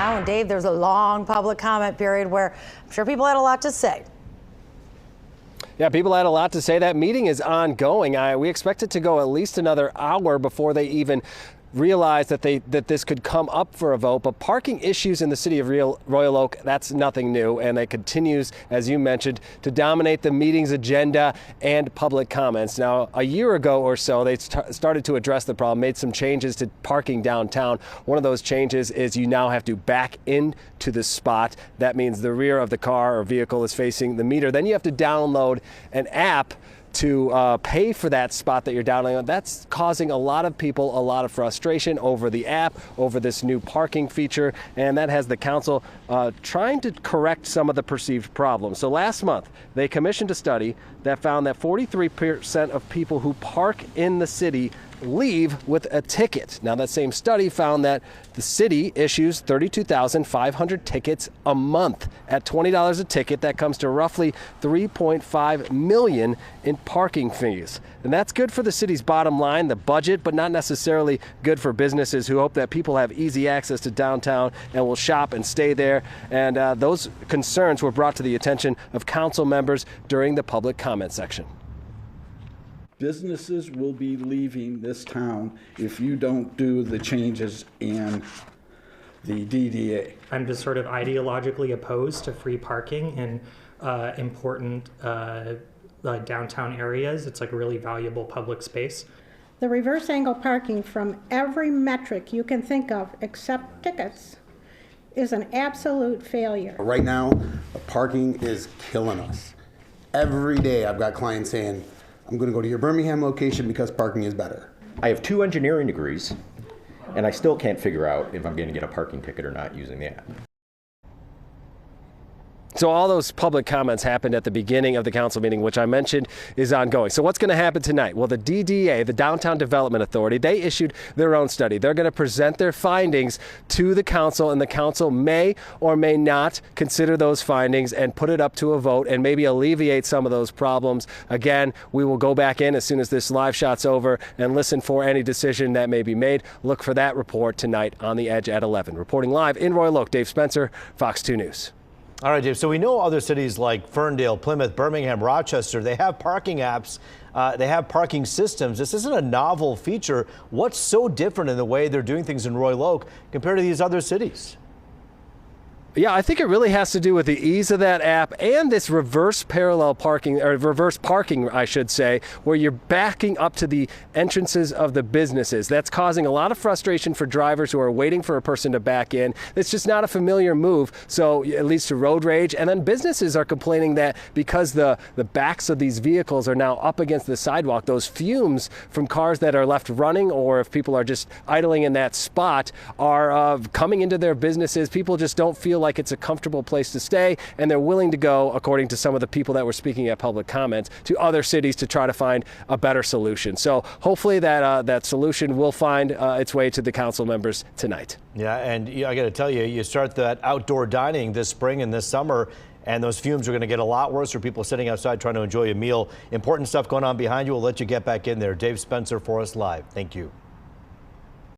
now. And Dave, there's a long public comment period where I'm sure people had a lot to say. Yeah, people had a lot to say. That meeting is ongoing. We expect it to go at least another hour before they even realize that this could come up for a vote. But parking issues in the city of Royal Oak, that's nothing new, and it continues, as you mentioned, to dominate the meeting's agenda and public comments. Now, a year ago or so, they started to address the problem, made some changes to parking downtown. One of those changes is you now have to back into the spot. That means the rear of the car or vehicle is facing the meter. Then you have to download an app to pay for that spot that you're downloading. That's causing a lot of people a lot of frustration over the app, over this new parking feature, and that has the council trying to correct some of the perceived problems. So last month, they commissioned a study that found that 43% of people who park in the city leave with a ticket. Now, that same study found that the city issues 32,500 tickets a month. At $20 a ticket, that comes to roughly $3.5 million in parking fees. And that's good for the city's bottom line, the budget, but not necessarily good for businesses who hope that people have easy access to downtown and will shop and stay there. And those concerns were brought to the attention of council members during the public comment section. Businesses will be leaving this town if you don't do the changes in the DDA. I'm just sort of ideologically opposed to free parking in important downtown areas. It's like a really valuable public space. The reverse angle parking from every metric you can think of except tickets is an absolute failure. Right now, the parking is killing us. Every day I've got clients saying, I'm going to go to your Birmingham location because parking is better. I have 2 engineering degrees, and I still can't figure out if I'm going to get a parking ticket or not using the app. So all those public comments happened at the beginning of the council meeting, which I mentioned is ongoing. So what's going to happen tonight? Well, the DDA, the Downtown Development Authority, they issued their own study. They're going to present their findings to the council, and the council may or may not consider those findings and put it up to a vote and maybe alleviate some of those problems. Again, we will go back in as soon as this live shot's over and listen for any decision that may be made. Look for that report tonight on The Edge at 11. Reporting live in Royal Oak, Dave Spencer, Fox 2 News. All right, Dave. So we know other cities like Ferndale, Plymouth, Birmingham, Rochester, they have parking apps, they have parking systems. This isn't a novel feature. What's so different in the way they're doing things in Royal Oak compared to these other cities? Yeah, I think it really has to do with the ease of that app and this reverse parallel parking, or reverse parking, I should say, where you're backing up to the entrances of the businesses. That's causing a lot of frustration for drivers who are waiting for a person to back in. It's just not a familiar move, so it leads to road rage. And then businesses are complaining that because the backs of these vehicles are now up against the sidewalk, those fumes from cars that are left running, or if people are just idling in that spot, are coming into their businesses. People just don't feel like it's a comfortable place to stay, and they're willing to go, according to some of the people that were speaking at public comments, to other cities to try to find a better solution. So hopefully that solution will find its way to the council members tonight. Yeah, and I got to tell you, you start that outdoor dining this spring and this summer, and those fumes are going to get a lot worse for people sitting outside trying to enjoy a meal. Important stuff going on behind you. We'll let you get back in there. Dave Spencer for us live. Thank you.